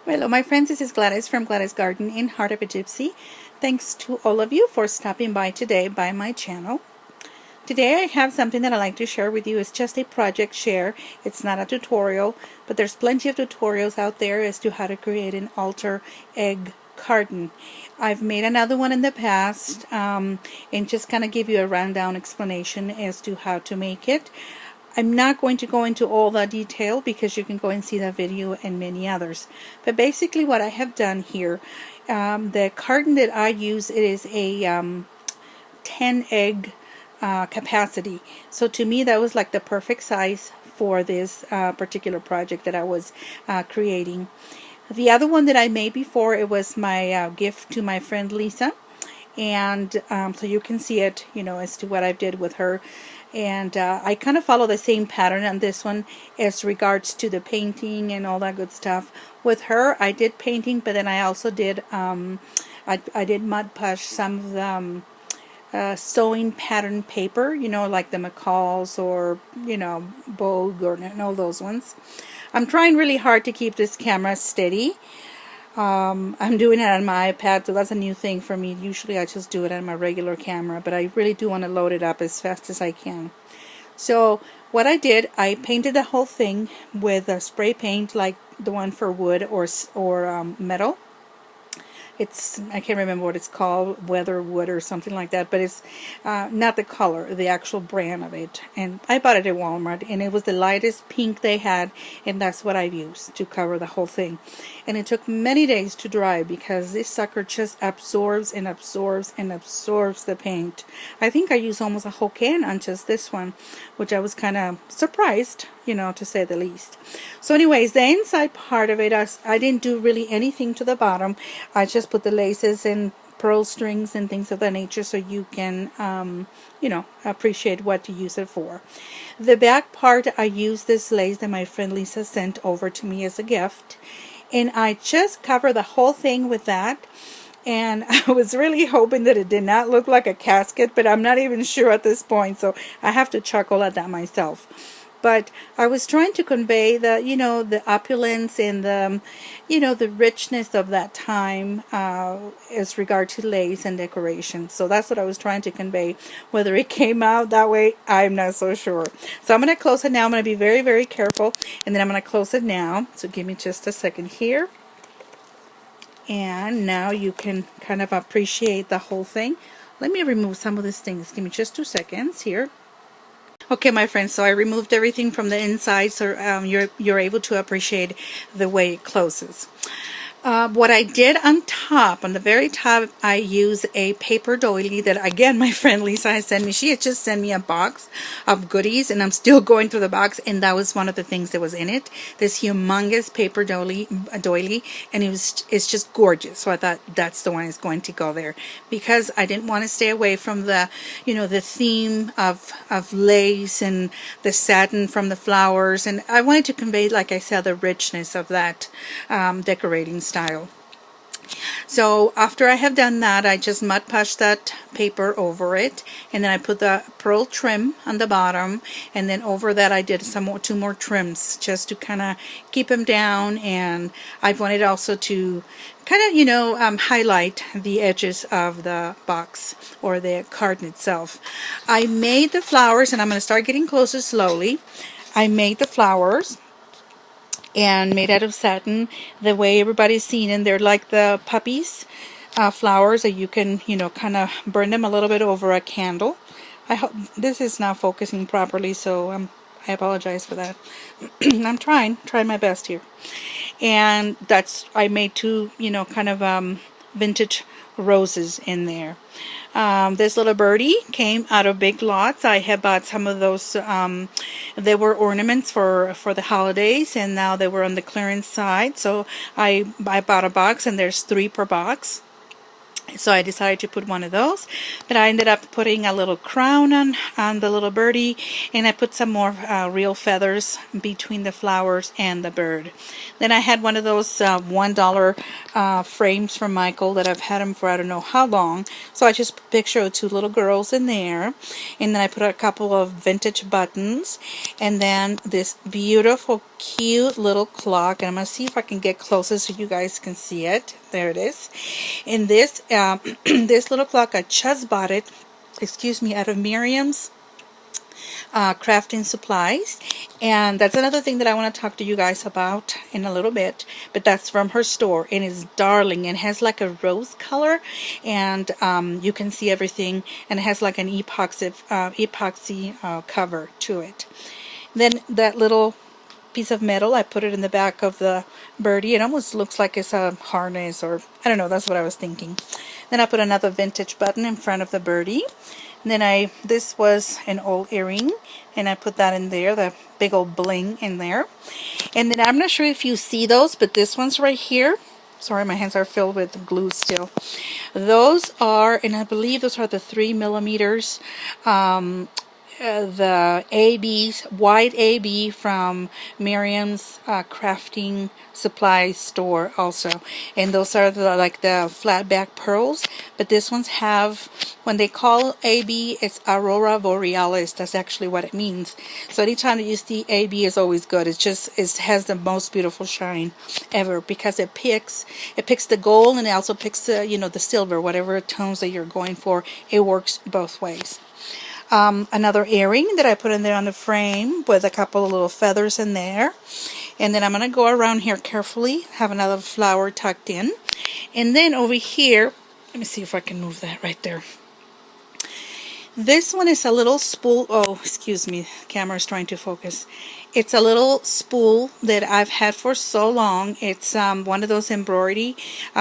Hello, my friends. This is Gladys from Gladys Garden in Heart of a Gypsy. Thanks to all of you for stopping by today by my channel. Today I have something that I'd like to share with you. It's just a project share. It's not a tutorial, but there's plenty of tutorials out there as to how to create an altar egg carton. I've made another one in the past and just kind of give you a rundown explanation as to how to make it. I'm not going to go into all the detail because you can go and see that video and many others. But basically what I have done here, the carton that I use, it is a 10 egg capacity. So to me that was like the perfect size for this particular project that I was creating. The other one that I made before, it was my gift to my friend Lisa. And so you can see it, as to what I did with her. And I kind of follow the same pattern on this one as regards to the painting and all that good stuff. With her, I did painting, but then I also did I did mud push some of the sewing pattern paper, like the McCall's or Vogue or all those ones. I'm trying really hard to keep this camera steady. I'm doing it on my iPad, so that's a new thing for me. Usually I just do it on my regular camera, but I really do want to load it up as fast as I can. So what I did, I painted the whole thing with a spray paint like the one for wood or metal. I can't remember what it's called, Weather Wood or something like that, but it's not the color, the actual brand of it. And I bought it at Walmart, and it was the lightest pink they had, and that's what I've used to cover the whole thing. And it took many days to dry because this sucker just absorbs and absorbs and absorbs the paint. I think I used almost a whole can on just this one, which I was kind of surprised, to say the least. So anyways, the inside part of it, I didn't do really anything to the bottom. I just put the laces and pearl strings and things of that nature so you can, appreciate what to use it for. The back part, I used this lace that my friend Lisa sent over to me as a gift. And I just covered the whole thing with that. And I was really hoping that it did not look like a casket, but I'm not even sure at this point, so I have to chuckle at that myself. But I was trying to convey the, the opulence and the, the richness of that time as regard to lace and decoration. So that's what I was trying to convey. Whether it came out that way, I'm not so sure. So I'm going to close it now. I'm going to be very, very careful. And then I'm going to close it now. So give me just a second here. And now you can kind of appreciate the whole thing. Let me remove some of these things. Give me just 2 seconds here. Okay, my friends, so I removed everything from the inside, so you're able to appreciate the way it closes. What I did on the very top, I use a paper doily that, again, my friend Lisa has sent me. She had just sent me a box of goodies, and I'm still going through the box, and that was one of the things that was in it. This humongous paper doily, and it's just gorgeous. So I thought that's the one that's going to go there, because I didn't want to stay away from the, the theme of lace and the satin from the flowers, and I wanted to convey, like I said, the richness of that decorating style. So after I have done that, I just mud pushed that paper over it, and then I put the pearl trim on the bottom, and then over that I did two more trims just to kind of keep them down. And I wanted also to kind of highlight the edges of the box or the carton itself. I made the flowers, and I'm going to start getting closer slowly. I made the flowers and made out of satin, the way everybody's seen, and they're like the puppies flowers that you can kind of burn them a little bit over a candle. I hope this is not focusing properly, so I apologize for that. I'm trying my best here. And I made two kind of vintage roses in there. This little birdie came out of Big Lots. I had bought some of those. They were ornaments for the holidays, and now they were on the clearance side. So I bought a box, and there's 3 per box. So I decided to put one of those, but I ended up putting a little crown on the little birdie, and I put some more real feathers between the flowers and the bird. Then I had one of those $1 frames from Michael that I've had them for I don't know how long. So I just pictured 2 little girls in there, and then I put a couple of vintage buttons, and then this beautiful cute little clock, and I'm going to see if I can get closer so you guys can see it. There it is. And this this little clock, I just bought it, excuse me, out of Miriam's crafting supplies, and that's another thing that I want to talk to you guys about in a little bit. But that's from her store, and it's darling, and has like a rose color, and you can see everything, and it has like an epoxy cover to it. Then that little piece of metal, I put it in the back of the birdie. It almost looks like it's a harness, or I don't know, that's what I was thinking. Then I put another vintage button in front of the birdie. And then this was an old earring, and I put that in there, the big old bling in there. And then I'm not sure if you see those, but this one's right here. Sorry, my hands are filled with glue still. Those are, and I believe those are the 3mm, the ABs, white AB from Miriam's crafting supply store also. And those are like the flat back pearls, but this ones have, when they call AB, it's Aurora Borealis. That's actually what it means. So anytime that you see AB is always good. It has the most beautiful shine ever, because it picks the gold, and it also picks the, the silver, whatever tones that you're going for. It works both ways. Another earring that I put in there on the frame with a couple of little feathers in there. And then I'm going to go around here carefully, have another flower tucked in. And then over here, let me see if I can move that right there. This one is a little spool. Oh, excuse me, camera's trying to focus. It's a little spool that I've had for so long. It's one of those embroidery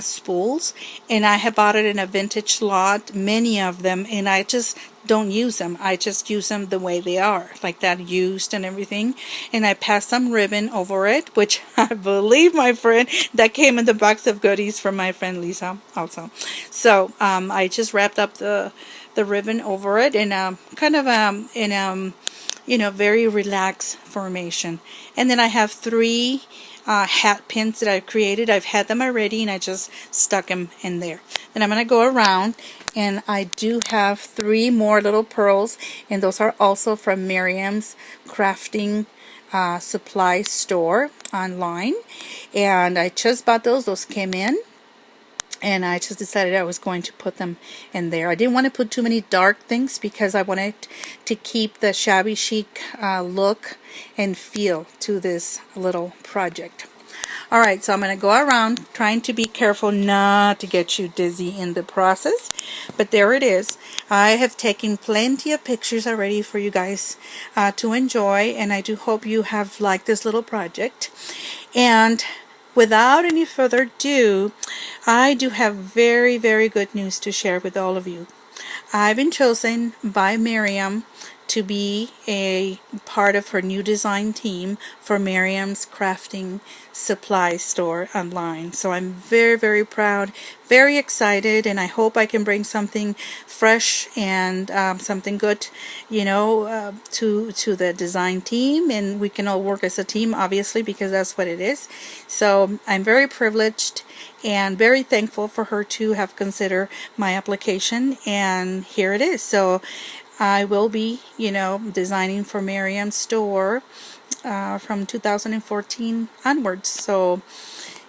spools, and I have bought it in a vintage lot, many of them, and I just don't use them. I just use them the way they are, like that, used and everything. And I passed some ribbon over it, which I believe, my friend, that came in the box of goodies from my friend Lisa also. So I just wrapped up the ribbon over it in kind of very relaxed formation. And then I have 3 hat pins that I've created. I've had them already, and I just stuck them in there. Then I'm going to go around, and I do have 3 more little pearls, and those are also from Miriam's crafting supply store online. And I just bought those. Those came in, and I just decided I was going to put them in there. I didn't want to put too many dark things because I wanted to keep the shabby chic look and feel to this little project. Alright, so I'm going to go around trying to be careful not to get you dizzy in the process. But there it is. I have taken plenty of pictures already for you guys to enjoy, and I do hope you have liked this little project. And without any further ado, I do have very, very good news to share with all of you. I've been chosen by Miriam to be a part of her new design team for Miriam's crafting supply store online. So I'm very, very proud, very excited, and I hope I can bring something fresh and something good, to the design team, and we can all work as a team, obviously, because that's what it is. So I'm very privileged and very thankful for her to have considered my application, and here it is. So I will be, designing for Miriam's store from 2014 onwards. So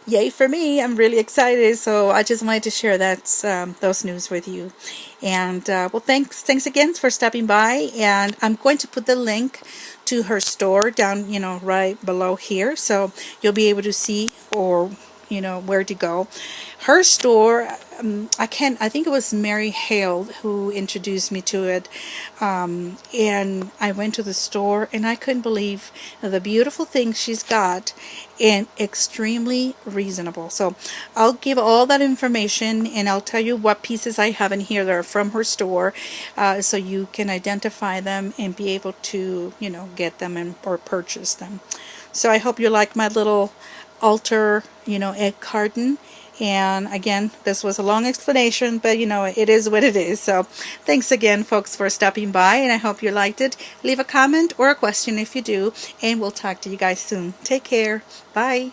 yay for me. I'm really excited. So I just wanted to share those news with you. And well, thanks again for stopping by. And I'm going to put the link to her store down, right below here, so you'll be able to see or where to go. Her store, I think it was Mary Hale who introduced me to it, and I went to the store, and I couldn't believe the beautiful things she's got, and extremely reasonable. So I'll give all that information, and I'll tell you what pieces I have in here that are from her store, so you can identify them and be able to get them or purchase them. So I hope you like my little altar egg carton. And again, this was a long explanation, but it is what it is. So thanks again, folks, for stopping by, and I hope you liked it. Leave a comment or a question if you do, and we'll talk to you guys soon. Take care. Bye.